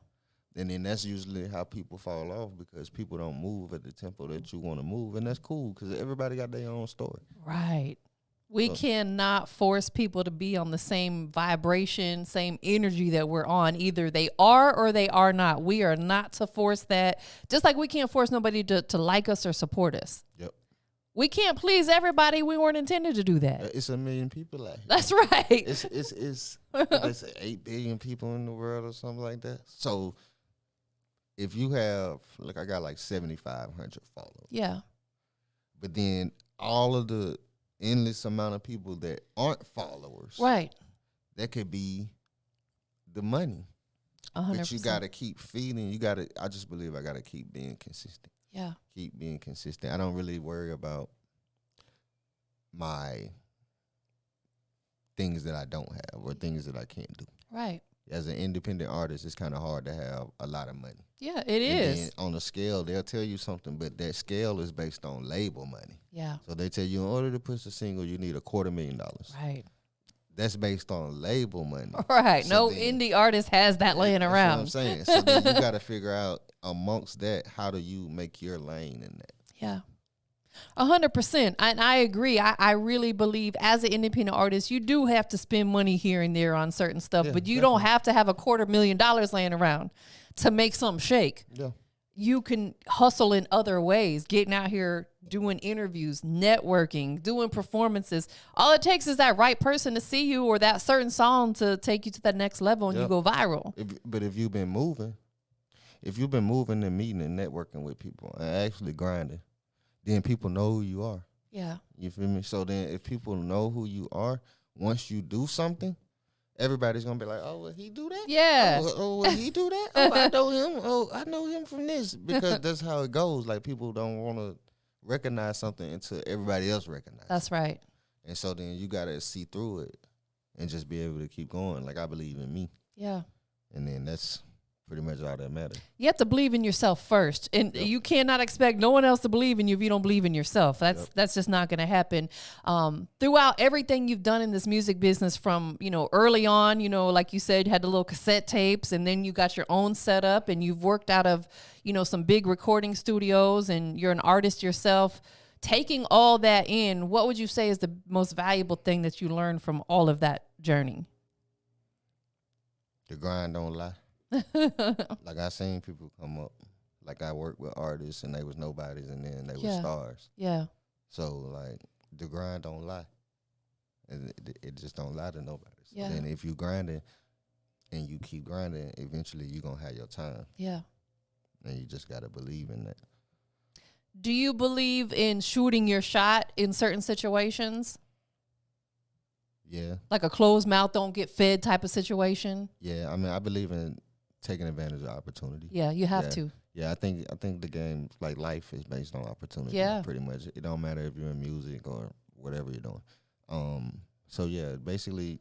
And then that's usually how people fall off because people don't move at the tempo that you want to move, and that's cool because everybody got their own story. Right. We cannot force people to be on the same vibration, same energy that we're on. Either they are or they are not. We are not to force that. Just like we can't force nobody to like us or support us. Yep. We can't please everybody. We weren't intended to do that. It's 1 million people out here. That's right. It's what they say 8 billion people in the world or something like that. So if you have, like I got like 7,500 followers. Yeah. But then all of the endless amount of people that aren't followers. Right. That could be the money. 100%. But you got to keep feeding. I just believe I got to keep being consistent. Yeah. Keep being consistent. I don't really worry about my things that I don't have or things that I can't do. Right. As an independent artist, it's kind of hard to have a lot of money. Yeah, it is. And on the scale, they'll tell you something, but that scale is based on label money. Yeah. So they tell you in order to push a single, you need $250,000. Right. That's based on label money. Right. So No indie artist has that laying that's around. what I'm saying. So then you got to figure out amongst that, how do you make your lane in that? Yeah. 100%. And I agree. I really believe as an independent artist, you do have to spend money here and there on certain stuff, but you don't have to have $250,000 laying around to make something shake. Yeah. You can hustle in other ways, getting out here, doing interviews, networking, doing performances. All it takes is that right person to see you or that certain song to take you to that next level and you go viral. But if you've been moving and meeting and networking with people and actually grinding, then people know who you are. Yeah. You feel me? So then if people know who you are, once you do something, everybody's going to be like, oh, will he do that? Yeah. Oh, will he do that? Oh, I know him. Oh, I know him from this. Because that's how it goes. Like, people don't want to recognize something until everybody else recognizes it. That's right. And so then you got to see through it and just be able to keep going. Like, I believe in me. Yeah. And then that's pretty much all that matters. You have to believe in yourself first. And you cannot expect no one else to believe in you if you don't believe in yourself. That's just not going to happen. Throughout everything you've done in this music business from, early on, like you said, you had the little cassette tapes and then you got your own setup and you've worked out of, some big recording studios and you're an artist yourself. Taking all that in, what would you say is the most valuable thing that you learned from all of that journey? The grind don't lie. Like, I seen people come up, like I worked with artists and they was nobodies and then they were stars. Yeah. So, like, the grind don't lie. It just don't lie to nobody. So Yeah. then if you grinding and you keep grinding, eventually you going to have your time. Yeah. And you just got to believe in that. Do you believe in shooting your shot in certain situations? Yeah. Like a closed mouth don't get fed type of situation? Yeah, I mean, I believe in taking advantage of opportunity. Yeah, you have to. Yeah, I think the game, like life, is based on opportunity. Yeah. Pretty much. It don't matter if you're in music or whatever you're doing. So yeah, basically,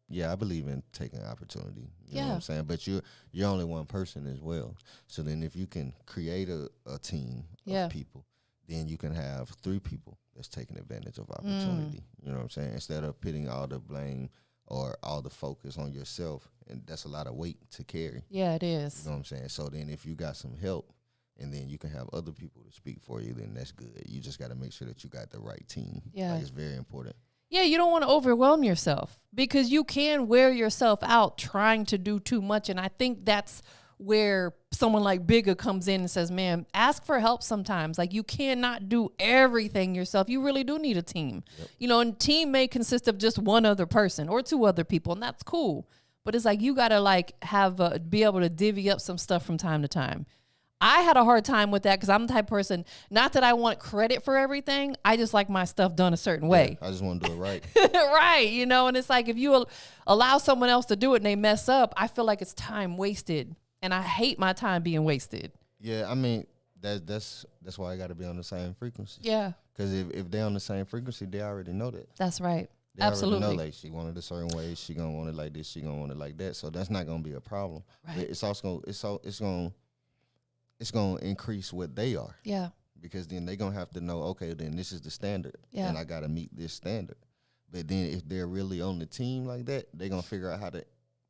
yeah, I believe in taking opportunity. You know what I'm saying? But you're only one person as well. So then if you can create a team of people, then you can have 3 people that's taking advantage of opportunity. You know what I'm saying? Instead of putting all the blame or all the focus on yourself, and that's a lot of weight to carry. Yeah, it is. You know what I'm saying? So then if you got some help and then you can have other people to speak for you, then that's good. You just got to make sure that you got the right team. Yeah. Like, it's very important. Yeah, you don't want to overwhelm yourself because you can wear yourself out trying to do too much. And I think that's where someone like Bigger comes in and says, man, ask for help sometimes. Like, you cannot do everything yourself. You really do need a team. Yep. And team may consist of just one other person or 2 other people, and that's cool. But it's like you got to be able to divvy up some stuff from time to time. I had a hard time with that because I'm the type of person, not that I want credit for everything. I just like my stuff done a certain way. I just want to do it right. Right. And it's like if you allow someone else to do it and they mess up, I feel like it's time wasted. And I hate my time being wasted. Yeah, I mean, that's why I got to be on the same frequency. Yeah. Because if they're on the same frequency, they already know that. That's right. They Absolutely. already know, like, she wanted a certain way, she gonna want it like this, she gonna want it like that. So that's not gonna be a problem. Right. But it's also it's gonna increase what they are. Yeah. Because then they gonna have to know, okay, then this is the standard, Yeah. and I gotta meet this standard. But then if they're really on the team like that, they gonna figure out how to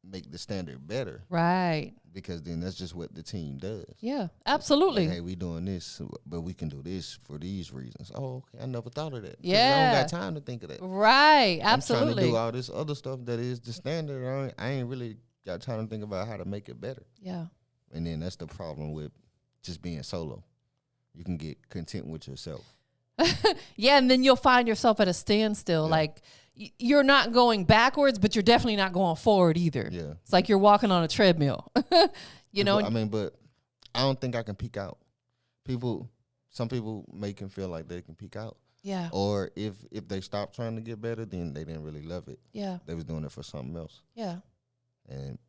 make the standard better. Right. Because then that's just what the team does. Yeah. Absolutely. Like, hey, we doing this, but we can do this for these reasons. Oh, okay, I never thought of that. 'Cause Yeah. I don't got time to think of that. Right. I'm trying Absolutely. to do all this other stuff that is the standard. I ain't really got time to think about how to make it better. Yeah. And then that's the problem with just being solo. You can get content with yourself. Yeah, and then you'll find yourself at a standstill. Yeah. Like you're not going backwards, but you're definitely not going forward either. Yeah. It's like you're walking on a treadmill. You know? I mean, but I don't think I can peak out. Some people make them feel like they can peak out. Yeah. Or if they stop trying to get better, then they didn't really love it. Yeah. They was doing it for something else. Yeah. And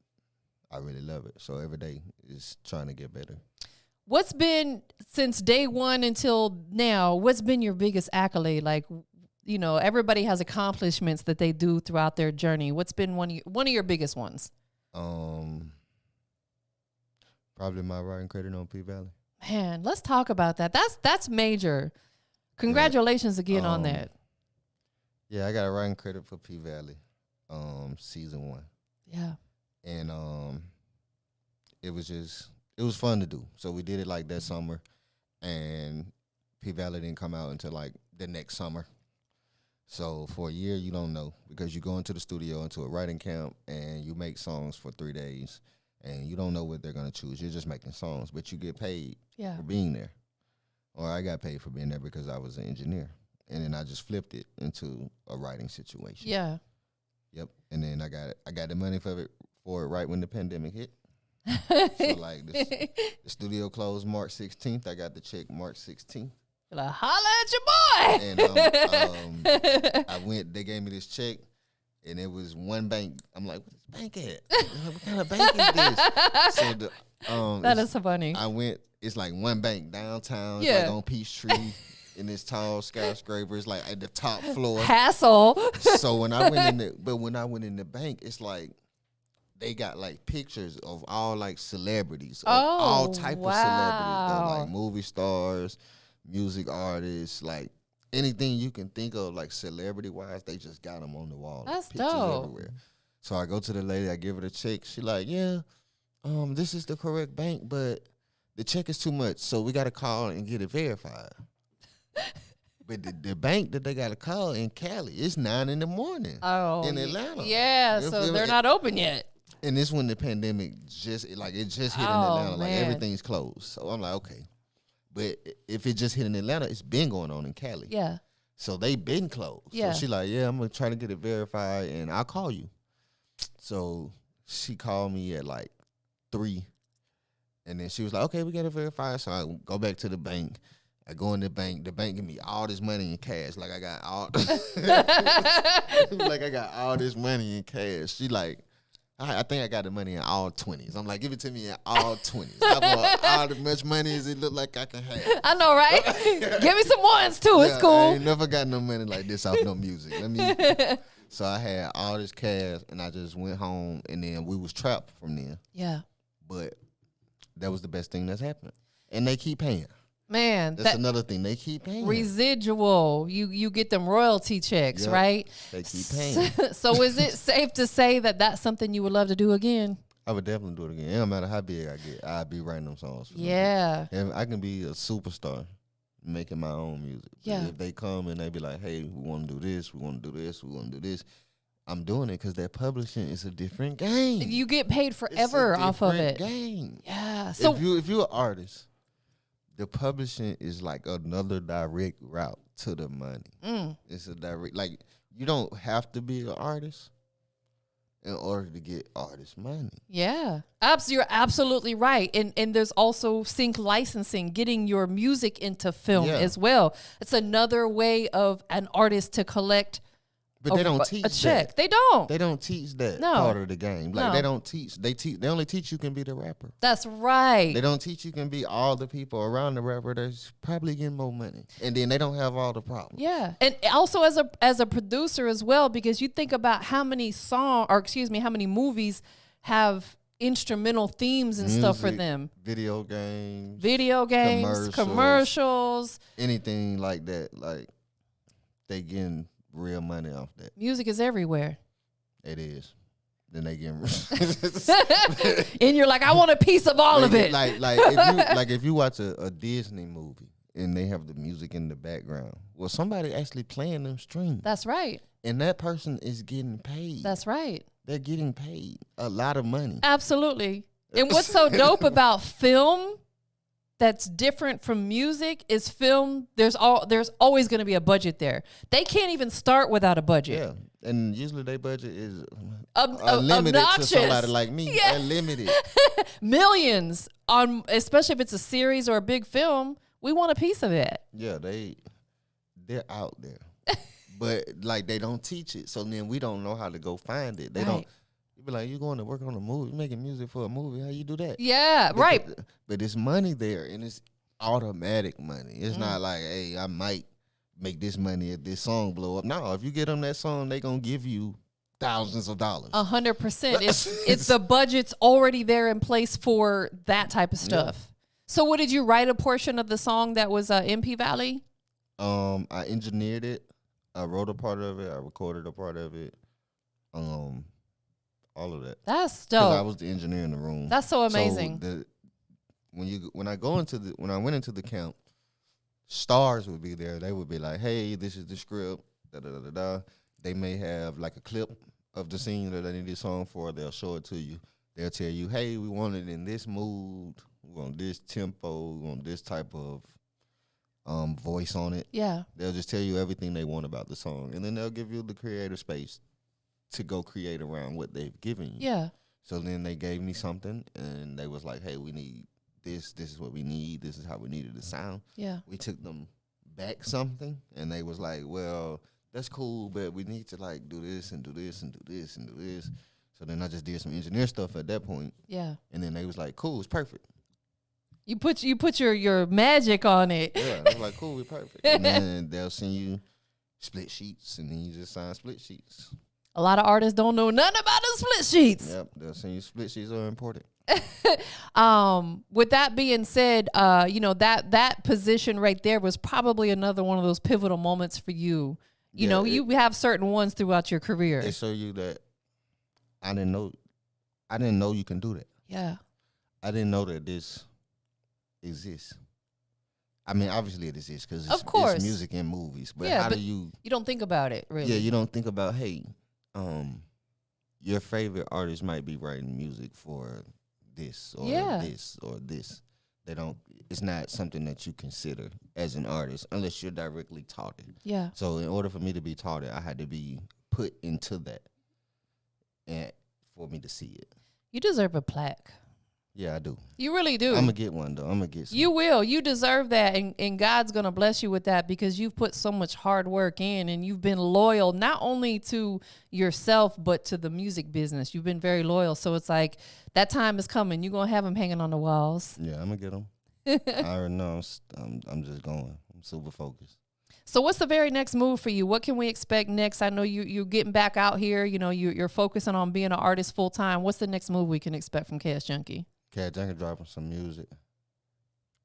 I really love it. So every day is trying to get better. What's been, since day one until now, what's been your biggest accolade? Like, you know, everybody has accomplishments that they do throughout their journey. What's been one of your biggest ones? Probably my writing credit on P Valley. Man, let's talk about that. That's major. Congratulations again on that. Yeah, I got a writing credit for P Valley, season 1. Yeah. And it was fun to do. So we did it like that summer, and P Valley didn't come out until like the next summer. So for a year, you don't know, because you go into the studio, into a writing camp, and you make songs for 3 days, and you don't know what they're gonna choose. You're just making songs, but you get paid for being there. Or I got paid for being there because I was an engineer, and then I just flipped it into a writing situation. Yeah. Yep. And then I got the money for it right when the pandemic hit. So like the studio closed March 16th. I got the check March 16th. Like, holla at your boy. And I went. They gave me this check, and it was one bank. I'm like, "What is bank at? What kind of bank is this?" So that is so funny. I went. It's like one bank downtown. It's like on Peachtree. In this tall skyscraper, it's like at the top floor. Hassle. So when I went in the bank, it's like they got like pictures of all like celebrities, all type of celebrities, though, like movie stars, music artists, like anything you can think of, like celebrity wise. They just got them on the wall. That's pictures dope. everywhere. So I go to the lady, I give her the check. She like, yeah, this is the correct bank, but the check is too much, so we got to call and get it verified. But the bank that they got to call in Cali, it's 9 in the morning in Atlanta. Yeah, so they're not open yet. And this when the pandemic just hit in Atlanta. Like everything's closed. So I'm like, okay. But if it just hit in Atlanta, it's been going on in Cali. Yeah. So they been closed. Yeah. So she like, yeah, I'm going to try to get it verified, and I'll call you. So she called me at like 3. And then she was like, okay, we got it verified. So I go back to the bank. I go in the bank give me all this money in cash. Like I got all this money in cash. She like, I think I got the money in all 20s. I'm like, give it to me in all 20s. I bought all as much money as it looked like I can have. I know, right? Give me some ones too. It's cool. I ain't never got no money like this off no music. So I had all this cash, and I just went home, and then we was trapped from there. Yeah. But that was the best thing that's happened. And they keep paying. Man, that's another thing. They keep paying. Residual. You get them royalty checks, right? They keep paying. So is it safe to say that that's something you would love to do again? I would definitely do it again. It don't matter how big I get. I'd be writing them songs. Yeah. And I can be a superstar making my own music. Yeah. But if they come and they be like, hey, we want to do this, we want to do this, we want to do this, I'm doing it because that publishing is a different game. You get paid forever off of it. Game. Yeah. So if you're an artist, the publishing is like another direct route to the money. It's a direct, like, you don't have to be an artist in order to get artist money. Yeah. You're absolutely right. And there's also sync licensing, getting your music into film as well. It's another way of an artist to collect But they don't teach a check. that. They don't. They don't teach that No. part of the game. Like No. they don't teach. They only teach you can be the rapper. That's right. They don't teach you can be all the people around the rapper that's probably getting more money, and then they don't have all the problems. Yeah, and also as a producer as well, because you think about how many how many movies have instrumental themes and stuff for Music, them. Video games, commercials, anything like that. Like they getting real money off that. music is everywhere. It is. Then they getting And you're like, I want a piece of all of it. If you watch a Disney movie and they have the music in the background, well, somebody actually playing them strings. That's right. And that person is getting paid. That's right. They're getting paid a lot of money. Absolutely. And what's so dope about film that's different from music is film. There's always going to be a budget there. They can't even start without a budget. Yeah. And usually their budget is Unlimited to somebody like me. Yeah. Unlimited. Millions on, especially if it's a series or a big film. We want a piece of it. Yeah, they're out there. But like they don't teach it. So then we don't know how to go find it. They don't. You be like, you going to work on a movie, you making music for a movie. How you do that? Yeah, right. But it's money there, and it's automatic money. It's not like, hey, I might make this money if this song blow up. No, if you get them that song, they gonna give you thousands of dollars. 100%. It's the budget's already there in place for that type of stuff. Yeah. So, what did you write a portion of the song that was MP Valley? I engineered it. I wrote a part of it. I recorded a part of it. All of that. That's dope. I was the engineer in the room. That's so amazing. So when I went into the camp, stars would be there. They would be like, "Hey, this is the script." Da da da da. They may have like a clip of the scene that they need a song for. They'll show it to you. They'll tell you, "Hey, we want it in this mood. We want this tempo. We want this type of voice on it." Yeah. They'll just tell you everything they want about the song, and then they'll give you the creative space to go create around what they've given you. Yeah. So then they gave me something, and they was like, "Hey, we need this. This is what we need. This is how we needed to sound." Yeah. We took them back something, and they was like, "Well, that's cool, but we need to like do this and do this and do this and do this." So then I just did some engineer stuff at that point. Yeah. And then they was like, "Cool, it's perfect." You put your magic on it. Yeah, I was like, "Cool, we're perfect." And then they'll send you split sheets, and then you just sign split sheets. A lot of artists don't know nothing about the split sheets. Yep, they'll send you split sheets are important. With that being said, that position right there was probably another one of those pivotal moments for you. You have certain ones throughout your career. They show you that I didn't know you can do that. Yeah. I didn't know that this exists. I mean, obviously it exists because it's music and movies. But how do you don't think about it, really. Yeah, you don't think about, hey, your favorite artist might be writing music for this or this or this. It's not something that you consider as an artist unless you're directly taught it. Yeah. So in order for me to be taught it, I had to be put into that and for me to see it. You deserve a plaque. Yeah, I do. You really do. I'm going to get one, though. I'm going to get some. You will. You deserve that, and God's going to bless you with that because you've put so much hard work in, and you've been loyal not only to yourself but to the music business. You've been very loyal, so it's like that time is coming. You're going to have them hanging on the walls. Yeah, I'm going to get them. I already know. I'm just going. I'm super focused. So what's the very next move for you? What can we expect next? I know you're getting back out here. You're focusing on being an artist full time. What's the next move we can expect from Cash Junky? Cash Junky dropping some music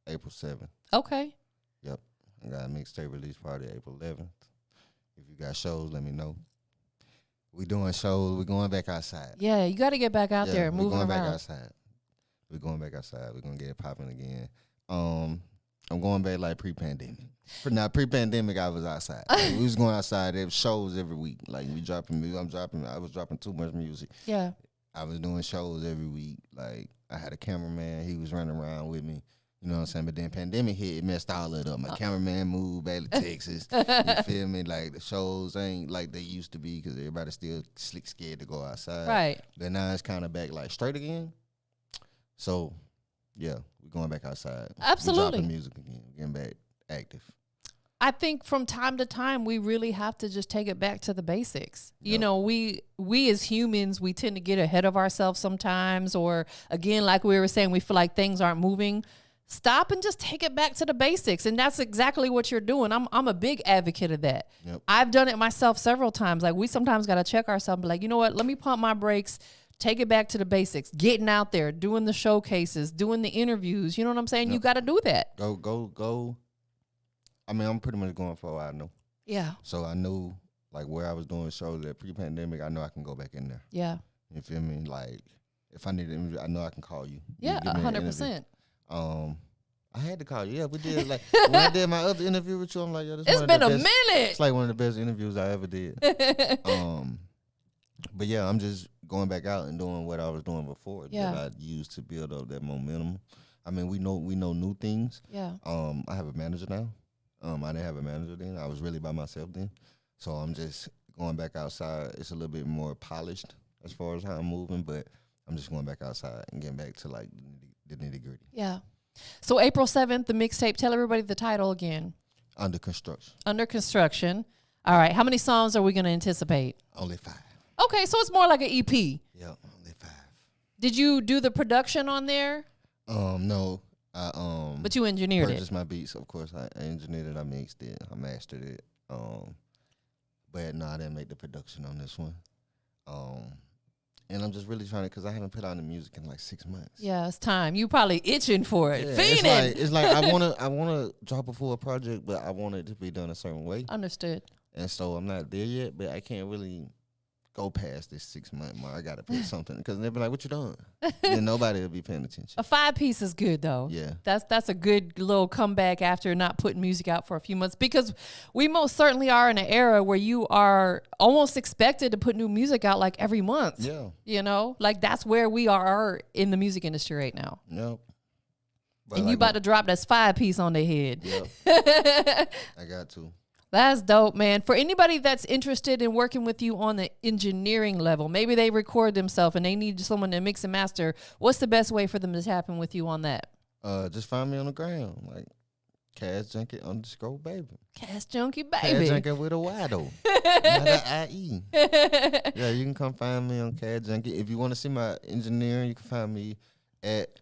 April 7th. Okay. Yep. I got a mixtape release party April 11th. If you got shows, let me know. We doing shows. We're going back outside. Yeah, you got to get back out there, moving around. We're going back outside. We're going back outside. We're going to get it popping again. I'm going back like pre-pandemic. Pre-pandemic, I was outside. Like, we was going outside. There was shows every week. Like I was dropping too much music. Yeah. I was doing shows every week. Like I had a cameraman. He was running around with me. You know what I'm saying? But then pandemic hit, it messed all it up. My cameraman moved back to Texas. You feel me? Like the shows ain't like they used to be because everybody's still scared to go outside. Right. But now it's kind of back like straight again. So, yeah, we're going back outside. Absolutely. We're dropping music again. We're getting back active. I think from time to time, we really have to just take it back to the basics. Yep. You know, we as humans, we tend to get ahead of ourselves sometimes, or again, like we were saying, we feel like things aren't moving. Stop and just take it back to the basics. And that's exactly what you're doing. I'm a big advocate of that. Yep. I've done it myself several times. Like, we sometimes got to check ourselves, be like, you know what, let me pump my brakes, take it back to the basics, getting out there, doing the showcases, doing the interviews. You know what I'm saying? Yep. You got to do that. Go. I mean, I'm pretty much going for what I know. Yeah. So I knew, like, where I was doing shows at pre-pandemic, I know I can go back in there. Yeah. You feel me? Like, if I need an interview, I know I can call you. Yeah, 100%. I had to call you. Yeah, we did. Like, when I did my other interview with you, I'm like, yeah, it's been a minute. It's like one of the best interviews I ever did. But yeah, I'm just going back out and doing what I was doing before that I used to build up that momentum. I mean, we know new things. Yeah. I have a manager now. I didn't have a manager then. I was really by myself then. So I'm just going back outside. It's a little bit more polished as far as how I'm moving, but I'm just going back outside and getting back to, like, the nitty-gritty. Yeah. So April 7th, the mixtape. Tell everybody the title again. Under construction. Under construction. All right. How many songs are we going to anticipate? Only 5. Okay, so it's more like an EP. Yeah, only 5. Did you do the production on there? No. But you engineered purchased my beats, of course. I engineered it, I mixed it, I mastered it. But no, I didn't make the production on this one. And I'm just really trying to, because I haven't put out the music in like 6 months. Yeah, it's time. You probably itching for it. Yeah, Fiending. It's like I wanna drop a full project, but I want it to be done a certain way. Understood. And so I'm not there yet, but I can't really go past this 6 month mark. I gotta put something, because they'll be like, "What you doing?" Then nobody will be paying attention. A 5-piece is good though. Yeah, that's a good little comeback after not putting music out for a few months, because we most certainly are in an era where you are almost expected to put new music out like every month. Yeah, you know, like that's where we are in the music industry right now. Yep. But and like, you about to drop this 5-piece on their head. Yep. I got to. That's dope, man. For anybody that's interested in working with you on the engineering level, maybe they record themselves and they need someone to mix and master. What's the best way for them to tap in with you on that? Just find me on the ground, like Cash Junky _baby. Cash Junky baby. Cash Junky with a Y though, not an IE. Yeah, you can come find me on Cash Junky. If you want to see my engineering, you can find me at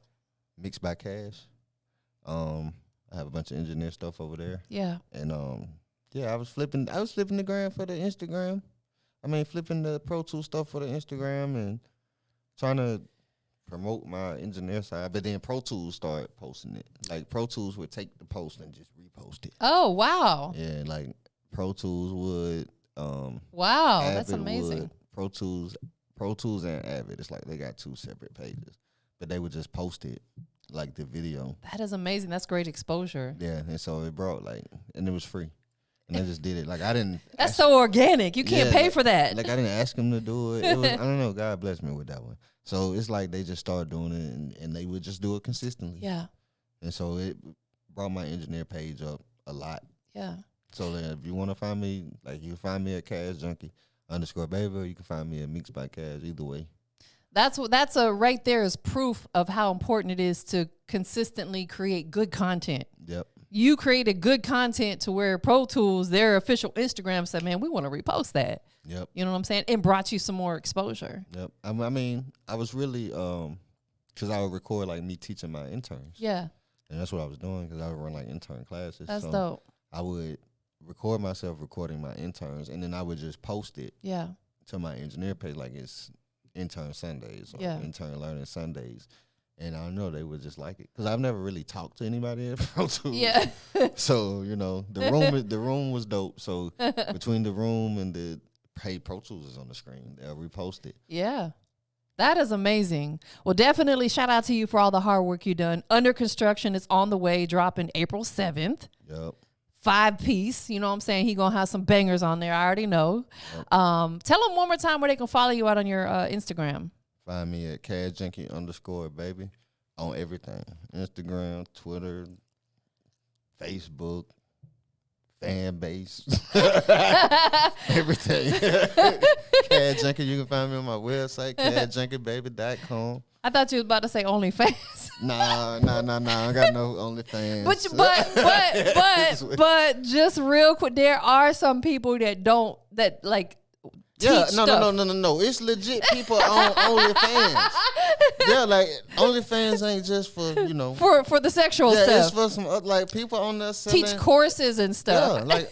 Mixed by Cash. I have a bunch of engineer stuff over there. Yeah. And yeah, I was flipping the gram for the Instagram. I mean, flipping the Pro Tools stuff for the Instagram and trying to promote my engineer side. But then Pro Tools started posting it. Like, Pro Tools would take the post and just repost it. Oh, wow. Yeah, like Pro Tools would. Wow, Avid that's amazing. Would. Pro Tools and Avid. It's like they got 2 separate pages, but they would just post it, like the video. That is amazing. That's great exposure. Yeah, and so it brought and it was free. And I just did it. Like, I didn't. That's so organic. You can't pay for that. Like, I didn't ask them to do it. It was, I don't know. God bless me with that one. So it's like they just started doing it, and they would just do it consistently. Yeah. And so it brought my engineer page up a lot. Yeah. So then if you want to find me, like, you can find me at Cash Junky _baby, or you can find me at Mixed by Cash. Either way. That's right there is proof of how important it is to consistently create good content. Yep. You created good content to where Pro Tools, their official Instagram, said, man, we want to repost that. Yep. You know what I'm saying? And brought you some more exposure. Yep. I mean, I was really, because I would record, like, me teaching my interns. Yeah. And that's what I was doing, because I would run, like, intern classes. That's dope. I would record myself recording my interns, and then I would just post it to my engineer page, like it's Intern Sundays or Intern Learning Sundays. And I don't know, they would just like it, because I've never really talked to anybody at Pro Tools. Yeah. So, you know, the room was dope. So between the room and the Pro Tools is on the screen, they'll repost it. Yeah. That is amazing. Well, definitely shout out to you for all the hard work you've done. Under Construction is on the way, dropping April 7th. Yep. 5-piece, you know what I'm saying? He gonna have some bangers on there. I already know. Yep. Tell them one more time where they can follow you out on your Instagram. Find me at Cash Junky _baby on everything. Instagram, Twitter, Facebook, fan base, everything. Cash Junky, you can find me on my website, cashjunkybaby.com. I thought you was about to say OnlyFans. Nah. I got no OnlyFans. But just real quick, there are some people that like. Yeah, teach no. stuff. It's legit people on OnlyFans. Yeah, like OnlyFans ain't just for for the sexual yeah, stuff. it's for some like people on there selling. Teach courses and stuff. Yeah, like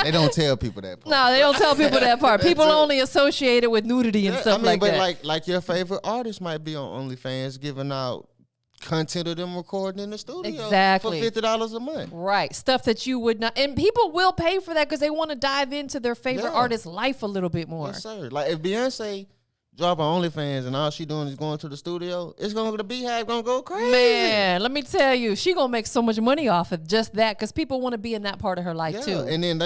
they don't tell people that part. No, they don't tell people that part. People only associate it with nudity and stuff like that. Like your favorite artist might be on OnlyFans giving out content of them recording in the studio Exactly. for $50 a month. Right. Stuff that you would not. And people will pay for that because they want to dive into their favorite artist's life a little bit more. Yes, sir. Like if Beyonce drop her OnlyFans and all she doing is going to the studio, the Beehive gonna go crazy. Man, let me tell you, she gonna make so much money off of just that because people want to be in that part of her life too. And then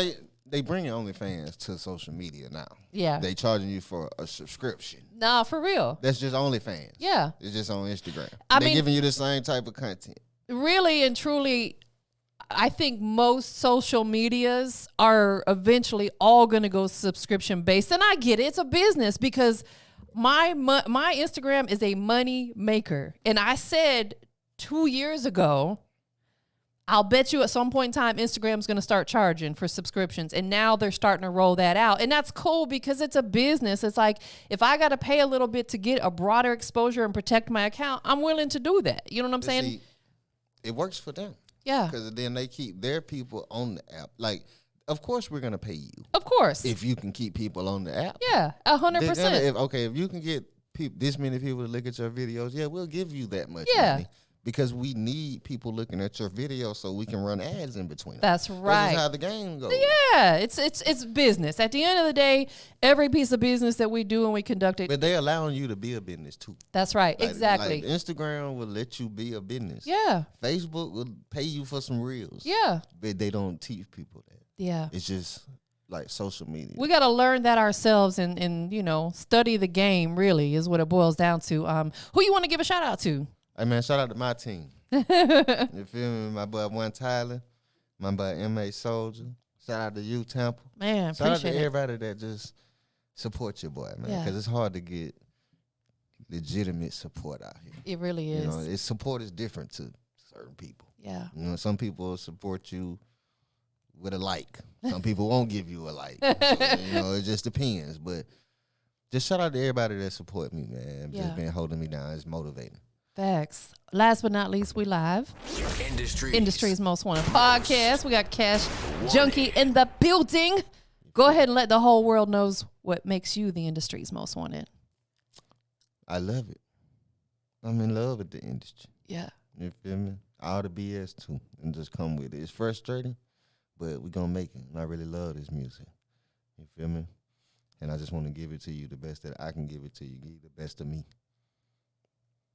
they bring OnlyFans to social media now. Yeah. They charging you for a subscription. Nah, for real. That's just OnlyFans. Yeah. It's just on Instagram. I They're mean, giving you the same type of content. Really and truly, I think most social medias are eventually all going to go subscription based. And I get it. It's a business because my Instagram is a money maker. And I said 2 years ago, I'll bet you at some point in time, Instagram's going to start charging for subscriptions. And now they're starting to roll that out. And that's cool because it's a business. It's like, if I got to pay a little bit to get a broader exposure and protect my account, I'm willing to do that. You know what I'm saying? See, it works for them. Yeah. Because then they keep their people on the app. Like, of course we're going to pay you. Of course. If you can keep people on the app. Yeah, 100%. If you can get this many people to look at your videos, yeah, we'll give you that much money. Because we need people looking at your video so we can run ads in between. That's right. That's how the game goes. Yeah, it's business. At the end of the day, every piece of business that we do and we conduct it. But they're allowing you to be a business too. That's right. Exactly. Like Instagram will let you be a business. Yeah. Facebook will pay you for some reels. Yeah. But they don't teach people that. Yeah. It's just like social media. We got to learn that ourselves and study the game, really, is what it boils down to. Who you want to give a shout out to? Hey, man, shout out to my team. You feel me? My boy, One Tyler. My boy, M.A. Soldier. Shout out to you, Tampa. Man, shout out to appreciate it. everybody that just supports your boy, man. Yeah. Because it's hard to get legitimate support out here. It really is. You know, support is different to certain people. Yeah. You know, some people support you with a like. Some people won't give you a like. So, it just depends. But just shout out to everybody that support me, man. Yeah. Just been holding me down. It's motivating. Facts. Last but not least, we live. Industry's Most Wanted podcast. We got Cash Junky in the building. Go ahead and let the whole world knows what makes you the industry's most wanted. I love it. I'm in love with the industry. Yeah. You feel me? All the BS too, and just come with it. It's frustrating, but we're gonna make it. And I really love this music. You feel me? And I just want to give it to you the best that I can give it to you. Give you the best of me.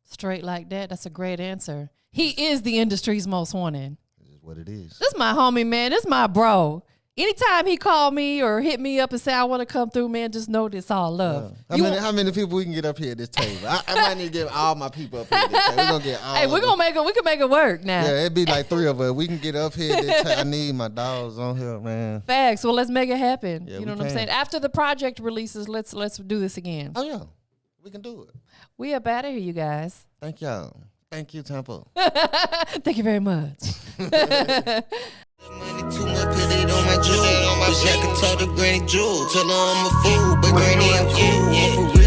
Straight like that. That's a great answer. He is the industry's most wanted. This is what it is. This is my homie, man. This is my bro. Anytime he call me or hit me up and say, I want to come through, man, just know this all love. Yeah. How many people we can get up here at this table? I might need to get all my people up here at this table. We're going to get all Hey, we can make it work now. Yeah, it'd be like 3 of us. We can get up here at this table. I need my dogs on here, man. Facts. Well, let's make it happen. Yeah, you know what I'm saying? After the project releases, let's do this again. Oh, yeah. We can do it. We up out of here, you guys. Thank y'all. Thank you, Tampa. Thank you very much. Money too much, put it on my jewel. Wish I could talk to Granny Jewel. Tell her I'm a fool, but Granny, I'm cool. I'm for real.